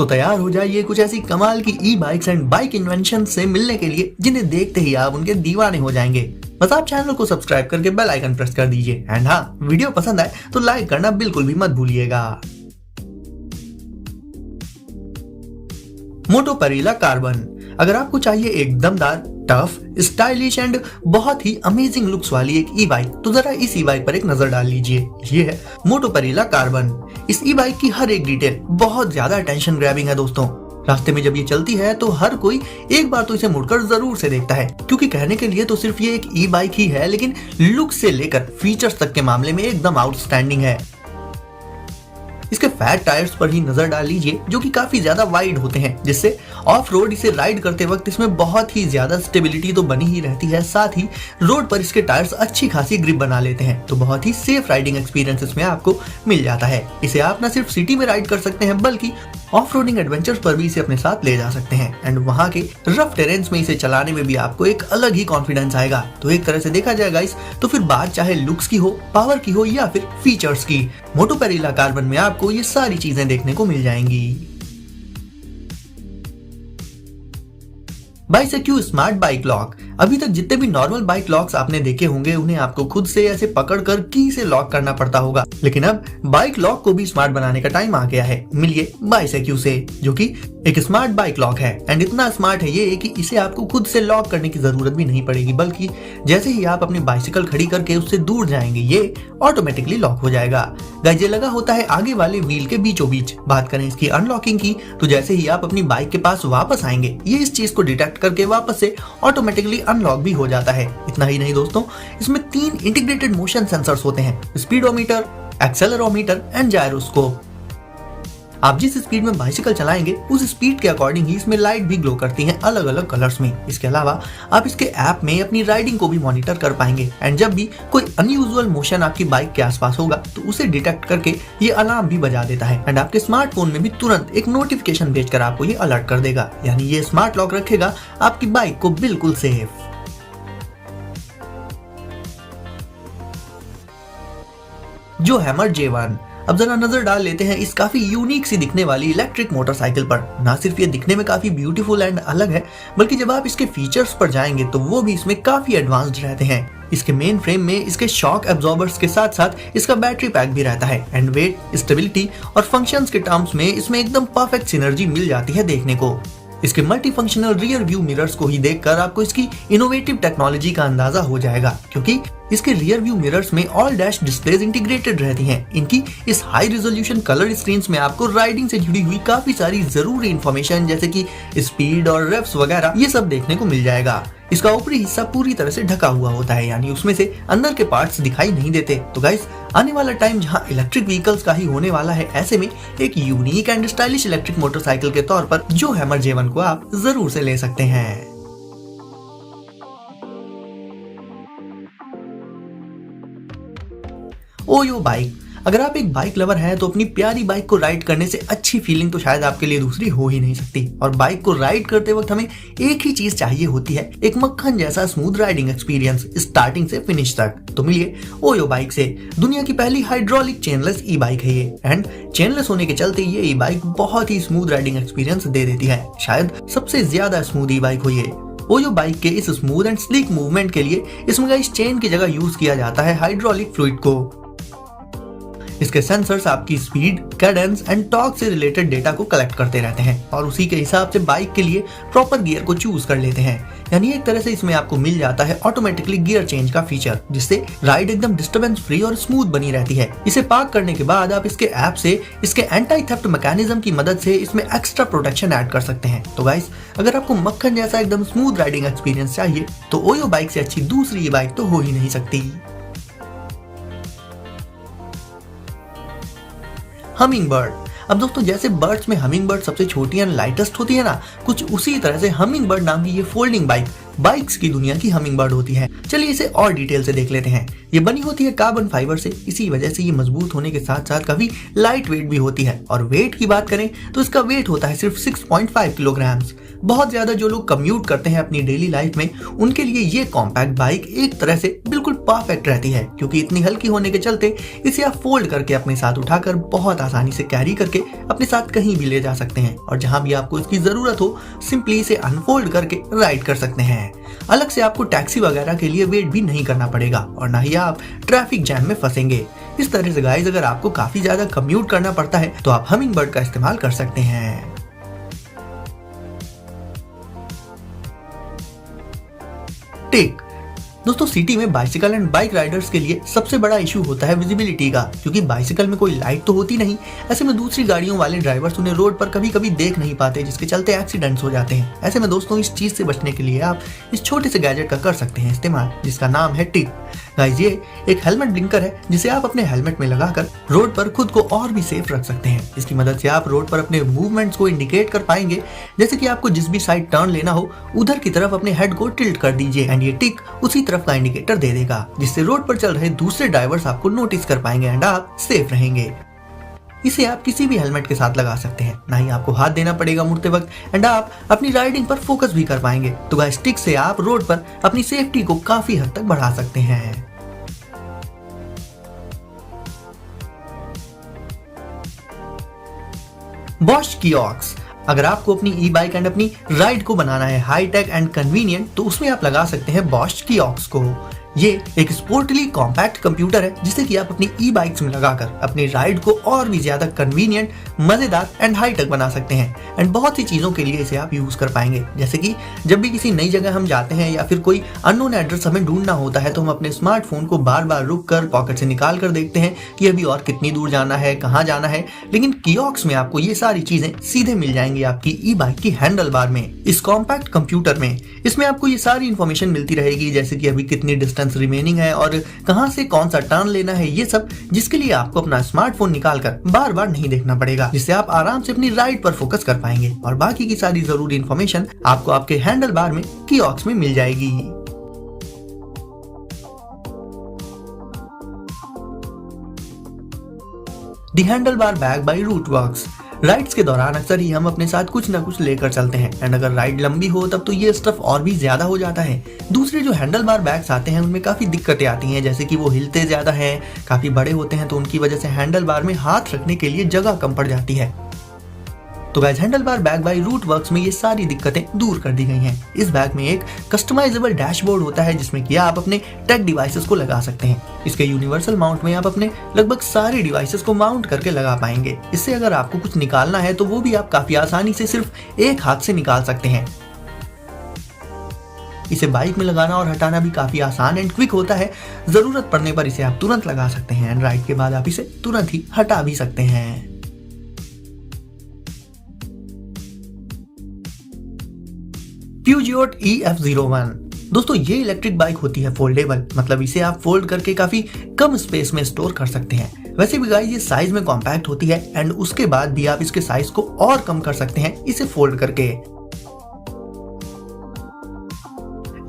तो तैयार हो जाइए कुछ ऐसी कमाल की ई बाइक्स एंड बाइक इन्वेंशन से मिलने के लिए जिन्हें देखते ही आप उनके दीवाने हो जाएंगे। बस आप चैनल को सब्सक्राइब करके बेल आइकन प्रेस कर दीजिए एंड हाँ, वीडियो पसंद आए तो लाइक करना बिल्कुल भी मत भूलिएगा। मोटो पेरीला कार्बन। अगर आपको चाहिए एक दमदार, टफ, स्टाइलिश एंड बहुत ही अमेजिंग लुक्स वाली एक ई बाइक, तो जरा इस ई बाइक पर एक नजर डाल लीजिए। ये है मोटो पेरीला कार्बन। इस ई बाइक की हर एक डिटेल बहुत ज्यादा अटेंशन ग्रैबिंग है दोस्तों। रास्ते में जब ये चलती है तो हर कोई एक बार तो इसे मुड़कर जरूर से देखता है, क्योंकि कहने के लिए तो सिर्फ ये एक ई बाइक ही है, लेकिन लुक से लेकर फीचर्स तक के मामले में एकदम आउटस्टैंडिंग है। इसके फैट टायर्स पर ही नजर डाल लीजिए, जो कि काफी ज्यादा वाइड होते हैं, जिससे ऑफ रोड इसे राइड करते वक्त इसमें बहुत ही ज्यादा स्टेबिलिटी तो बनी ही रहती है। साथ ही रोड पर इसके टायर्स अच्छी खासी ग्रिप बना लेते हैं, तो बहुत ही सेफ राइडिंग एक्सपीरियंस इसमें आपको मिल जाता है। इसे आप न सिर्फ सिटी में राइड कर सकते हैं, बल्कि ऑफ रोडिंग एडवेंचर्स पर भी इसे अपने साथ ले जा सकते हैं एंड वहां के रफ टेरेन्स में इसे चलाने में भी आपको एक अलग ही कॉन्फिडेंस आएगा। तो एक तरह से देखा जाए गाइस, तो फिर बात चाहे लुक्स की हो, पावर की हो या फिर फीचर्स की, मोटो पेरीला कार्बन में आपको ये सारी चीजें देखने को मिल जाएंगी। बाइसेक्यू स्मार्ट बाइक लॉक। अभी तक जितने भी नॉर्मल बाइक लॉक्स आपने देखे होंगे, उन्हें आपको खुद से ऐसे पकड़कर की से लॉक करना पड़ता होगा, लेकिन अब बाइक लॉक को भी स्मार्ट बनाने का टाइम आ गया है। मिलिए बाइसेक्यू से, जो कि एक स्मार्ट बाइक लॉक है एंड इतना स्मार्ट है ये कि इसे आपको खुद से लॉक करने की जरूरत भी नहीं पड़ेगी, बल्कि जैसे ही आप अपनी बाइसिकल खड़ी करके उससे दूर जाएंगे, ये ऑटोमेटिकली लॉक हो जाएगा। गाइस, ये लगा होता है आगे वाले व्हील के बीचों बीच। बात करें इसकी अनलॉकिंग की, तो जैसे ही आप अपनी बाइक के पास वापस आएंगे, ये इस चीज को डिटेक्ट करके वापस से ऑटोमेटिकली अनलॉक भी हो जाता है। इतना ही नहीं दोस्तों, इसमें 3 इंटीग्रेटेड मोशन सेंसर्स होते हैं, स्पीडोमीटर, एक्सेलेरोमीटर एंड जायरोस्कोप। आप जिस स्पीड में बाइसिकल चलाएंगे, उस स्पीड के अकॉर्डिंग ही इसमें लाइट भी ग्लो करती हैं अलग अलग कलर्स में। इसके अलावा आप इसके ऐप में अपनी राइडिंग को भी मॉनिटर कर पाएंगे एंड जब भी कोई अनयूजुअल मोशन आपकी बाइक के आसपास होगा, तो उसे डिटेक्ट करके ये अलार्म भी बजा देता है एंड आपके स्मार्टफोन में भी तुरंत एक नोटिफिकेशन भेजकर आपको ये अलर्ट कर देगा। यानी ये स्मार्ट लॉक रखेगा आपकी बाइक को बिल्कुल सेफ। जो हैमर J1। अब जरा नजर डाल लेते हैं इस काफी यूनिक सी दिखने वाली इलेक्ट्रिक मोटरसाइकिल पर। ना सिर्फ ये दिखने में काफी ब्यूटीफुल एंड अलग है, बल्कि जब आप इसके फीचर्स पर जाएंगे तो वो भी इसमें काफी एडवांस्ड रहते हैं। इसके मेन फ्रेम में इसके शॉक एब्जॉर्बर्स के साथ साथ इसका बैटरी पैक भी रहता है एंड वेट, स्टेबिलिटी और फंक्शंस के टर्म्स में इसमें एकदम परफेक्ट सिनर्जी मिल जाती है देखने को। इसके multi functional rear view mirrors को ही देखकर आपको इसकी इनोवेटिव टेक्नोलॉजी का अंदाजा हो जाएगा, क्योंकि इसके रियर व्यू मिरर्स में ऑल डैश डिस्प्लेज इंटीग्रेटेड रहती हैं। इनकी इस हाई रिजोल्यूशन कलर स्क्रीन्स में आपको राइडिंग से जुड़ी हुई काफी सारी जरूरी इंफॉर्मेशन जैसे कि स्पीड और रेव्स वगैरह ये सब देखने को मिल जाएगा। इसका ऊपरी हिस्सा पूरी तरह से ढका हुआ होता है, यानी उसमें से अंदर के पार्ट्स दिखाई नहीं देते। तो गाइस, आने वाला टाइम जहां इलेक्ट्रिक व्हीकल्स का ही होने वाला है, ऐसे में एक unique and stylish electric motorcycle के तौर पर जो हैमर J1 को आप जरूर से ले सकते हैं। OYO bike. अगर आप एक बाइक लवर हैं, तो अपनी प्यारी बाइक को राइड करने से अच्छी फीलिंग तो शायद आपके लिए दूसरी हो ही नहीं सकती। और बाइक को राइड करते वक्त हमें एक ही चीज चाहिए होती है, एक मक्खन जैसा स्मूथ राइडिंग एक्सपीरियंस स्टार्टिंग से फिनिश तक। तो मिलिए ओयो बाइक से। दुनिया की पहली हाइड्रोलिक चेनलेस ई बाइक है ये एंड चेनलेस होने के चलते ये ई बाइक बहुत ही स्मूथ राइडिंग एक्सपीरियंस दे देती है। शायद सबसे ज्यादा स्मूथ ई बाइक हो ये। ओयो बाइक के इस स्मूथ एंड स्लीक मूवमेंट के लिए इसमें इस चेन की जगह यूज किया जाता है हाइड्रोलिक फ्लूइड को। इसके सेंसर्स आपकी स्पीड, कैडेंस एंड टॉर्क से रिलेटेड डेटा को कलेक्ट करते रहते हैं और उसी के हिसाब से बाइक के लिए प्रॉपर गियर को चूज कर लेते हैं। यानी एक तरह से इसमें आपको मिल जाता है ऑटोमेटिकली गियर चेंज का फीचर, जिससे राइड एकदम डिस्टर्बेंस फ्री और स्मूथ बनी रहती है। इसे पार्क करने के बाद आप इसके ऐप से इसके एंटी थेफ्ट मैकेनिज्म की मदद से इसमें एक्स्ट्रा प्रोटेक्शन ऐड कर सकते हैं। तो गाइस, अगर आपको मक्खन जैसा एकदम स्मूथ राइडिंग एक्सपीरियंस चाहिए, तो ओयो बाइक से अच्छी दूसरी बाइक तो हो ही नहीं सकती। Humming bird. अब दोस्तों, जैसे बर्ड्स में हमिंग बर्ड सबसे छोटी एंड लाइटेस्ट होती है ना, कुछ उसी तरह से हमिंग बर्ड नाम की ये फोल्डिंग बाइक बाइक्स की दुनिया की हमिंग बर्ड होती है। चलिए इसे और डिटेल से देख लेते हैं। ये बनी होती है कार्बन फाइबर से, इसी वजह से ये मजबूत होने के साथ साथ काफी लाइट वेट भी होती है। और वेट की बात करें तो इसका वेट होता है सिर्फ 6.5 किलोग्राम्स। बहुत ज्यादा जो लोग कम्यूट करते हैं अपनी डेली लाइफ में, उनके लिए ये कॉम्पैक्ट बाइक एक तरह से बिल्कुल परफेक्ट रहती है, क्योंकि इतनी हल्की होने के चलते इसे आप फोल्ड करके अपने साथ उठाकर बहुत आसानी से कैरी करके अपने साथ कहीं भी ले जा सकते हैं और जहां भी आपको इसकी जरूरत हो सिंपली इसे अनफोल्ड करके राइड कर सकते हैं। अलग से आपको टैक्सी वगैरह के लिए वेट भी नहीं करना पड़ेगा और ना ही आप ट्रैफिक जैम में फंसेंगे। इस तरह से गाइस, अगर आपको काफी ज्यादा कम्यूट करना पड़ता है तो आप हमिंग बर्ड का इस्तेमाल कर सकते हैं। टिक दोस्तों, सिटी में बाइसिकल एंड बाइक राइडर्स के लिए सबसे बड़ा इशू होता है विजिबिलिटी का, क्योंकि बाइसिकल में कोई लाइट तो होती नहीं। ऐसे में दूसरी गाड़ियों वाले ड्राइवर्स उन्हें रोड पर कभी कभी देख नहीं पाते, जिसके चलते एक्सीडेंट्स हो जाते हैं। ऐसे में दोस्तों, इस चीज से बचने के लिए आप इस छोटे से गैजेट का कर सकते हैं इस्तेमाल, जिसका नाम है टिक। गाइस, ये एक हेलमेट ब्लिंकर है जिसे आप अपने हेलमेट में लगाकर रोड पर खुद को और भी सेफ रख सकते हैं। इसकी मदद से आप रोड पर अपने मूवमेंट्स को इंडिकेट कर पाएंगे। जैसे कि आपको जिस भी साइड टर्न लेना हो उधर की तरफ अपने हेड को टिल्ट कर दीजिए एंड ये टिक उसी तरफ का इंडिकेटर दे देगा, जिससे रोड पर चल रहे दूसरे ड्राइवर्स आपको नोटिस कर पाएंगे एंड आप सेफ रहेंगे। इसे आप किसी भी हेलमेट के साथ लगा सकते हैं, ना ही आपको हाथ देना पड़ेगा मुड़ते वक्त एंड आप अपनी राइडिंग पर फोकस भी कर पाएंगे। तो गाइस, टिक से आप रोड पर अपनी सेफ्टी को काफी हद तक बढ़ा सकते हैं। बॉश कियोस्क, अगर आपको अपनी ई बाइक एंड अपनी राइड को बनाना है हाई टेक एंड कन्वीनियंट, तो उसमें आप लगा सकते हैं बॉश कियोस्क को। ये एक स्पोर्टली कॉम्पैक्ट कंप्यूटर है जिसे कि आप अपनी ई बाइक्स में लगाकर अपनी राइड को और भी ज्यादा कन्वीनियंट, मजेदार एंड हाई टेक बना सकते हैं एंड बहुत सी चीजों के लिए इसे आप यूज कर पाएंगे। जैसे कि जब भी किसी नई जगह हम जाते हैं या फिर कोई अननोन एड्रेस हमें ढूंढना होता है, तो हम अपने स्मार्टफोन को बार बार रुक कर पॉकेट से निकाल कर देखते हैं कि अभी और कितनी दूर जाना है, कहाँ जाना है। लेकिन कियोस्क में आपको ये सारी चीजें सीधे मिल जाएंगी आपकी ई बाइक की हैंडल बार में। इस कॉम्पैक्ट कंप्यूटर में इसमें आपको ये सारी इन्फॉर्मेशन मिलती रहेगी, जैसे कि अभी कितनी डिस्टेंस रिमेनिंग है और कहां से कौन सा टर्न लेना है, ये सब, जिसके लिए आपको अपना स्मार्टफोन निकालकर बार बार नहीं देखना पड़ेगा, जिससे आप आराम से अपनी राइड पर फोकस कर पाएंगे और बाकी की सारी जरूरी इन्फॉर्मेशन आपको आपके हैंडल बार में कियोस्क में मिल जाएगी। The handlebar bag by Rootworks. Rides के दौरान अक्सर ही हम अपने साथ कुछ ना कुछ लेकर चलते हैं एंड अगर राइड लंबी हो तब तो ये स्टफ और भी ज्यादा हो जाता है। दूसरे जो हैंडल बार बैग्स आते हैं उनमें काफी दिक्कतें आती हैं, जैसे कि वो हिलते ज्यादा हैं, काफी बड़े होते हैं, तो उनकी वजह से हैंडल बार में हाथ रखने के लिए जगह कम पड़ जाती है। तो guys, handlebar bag by Rootworks में ये सारी दिक्कतें दूर कर दी गई हैं। इस बैग में एक कस्टमाइजेबल डैशबोर्ड होता है जिसमें कि आप अपने टेक डिवाइसेस को लगा सकते हैं। इसके यूनिवर्सल माउंट में आप अपने लगभग सारे डिवाइसेस को माउंट करके लगा पाएंगे। इससे अगर आपको कुछ निकालना है तो वो भी आप काफी आसानी से सिर्फ एक हाथ से निकाल सकते हैं। इसे बाइक में लगाना और हटाना भी काफी आसान एंड क्विक होता है। जरूरत पड़ने पर इसे आप तुरंत लगा सकते हैं एंड राइड के बाद आप इसे तुरंत ही हटा भी सकते हैं। प्यूजियोट EF01। दोस्तों, ये इलेक्ट्रिक बाइक होती है फोल्डेबल, मतलब इसे आप फोल्ड करके काफी कम स्पेस में स्टोर कर सकते हैं। वैसे भी गाइस, ये साइज में कॉम्पैक्ट होती है एंड उसके बाद भी आप इसके साइज को और कम कर सकते हैं इसे फोल्ड करके।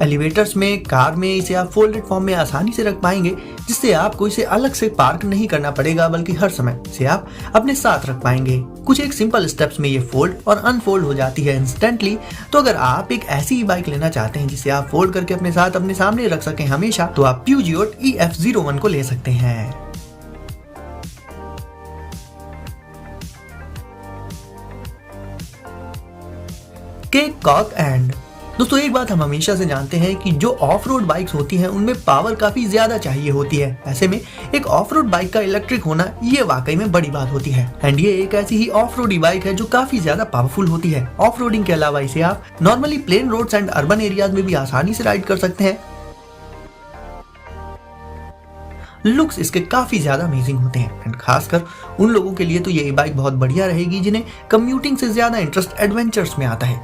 एलिवेटर्स में, कार में इसे आप फोल्डेड फॉर्म में आसानी से रख पाएंगे, जिससे आपको इसे अलग से पार्क नहीं करना पड़ेगा, बल्कि हर समय इसे आप अपने साथ रख पाएंगे। कुछ एक सिंपल स्टेप्स में ये फोल्ड और अनफोल्ड हो जाती है इंस्टेंटली। तो अगर आप एक ऐसी बाइक लेना चाहते हैं जिसे आप फोल्ड करके अपने साथ अपने सामने रख सकें हमेशा, तो आप प्यूजियोट EF01 को ले सकते हैं। Cake cock and. दोस्तों, एक बात हम हमेशा से जानते हैं कि जो ऑफ रोड बाइक्स होती हैं उनमें पावर काफी ज्यादा चाहिए होती है। ऐसे में एक ऑफ रोड बाइक का इलेक्ट्रिक होना ये वाकई में बड़ी बात होती है एंड ये एक ऐसी ही ऑफ रोड बाइक है जो काफी ज्यादा पावरफुल होती है। ऑफ रोडिंग के अलावा इसे आप normally plain roads and urban areas में भी आसानी से राइड कर सकते हैं। लुक्स इसके काफी ज्यादा अमेजिंग होते हैं एंड खासकर उन लोगों के लिए तो ये बाइक बहुत बढ़िया रहेगी जिन्हें कम्यूटिंग से ज्यादा इंटरेस्ट एडवेंचर्स में आता है।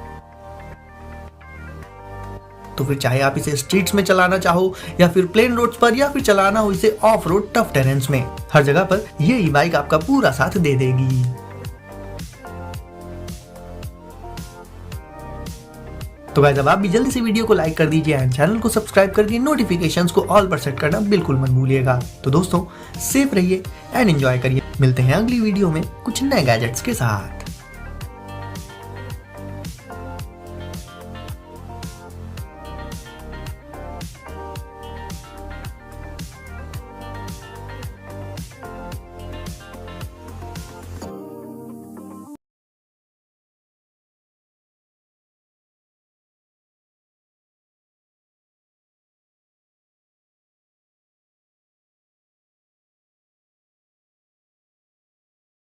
तो फिर चाहे आप इसे स्ट्रीट्स में चलाना चाहो या फिर प्लेन रोड्स पर, या फिर चलाना हो इसे ऑफ रोड टफ टेरेन्स में, हर जगह पर ये ई बाइक आपका पूरा साथ दे देगी। तो गाइस, अब आप भी जल्दी से वीडियो को लाइक कर दीजिए एंड चैनल को सब्सक्राइब करके नोटिफिकेशंस को ऑल पर सेट करना बिल्कुल मत भूलिएगा। तो दोस्तों, सेफ रहिए एंड एंजॉय करिए। मिलते हैं अगली वीडियो में कुछ नए गैजेट्स के साथ।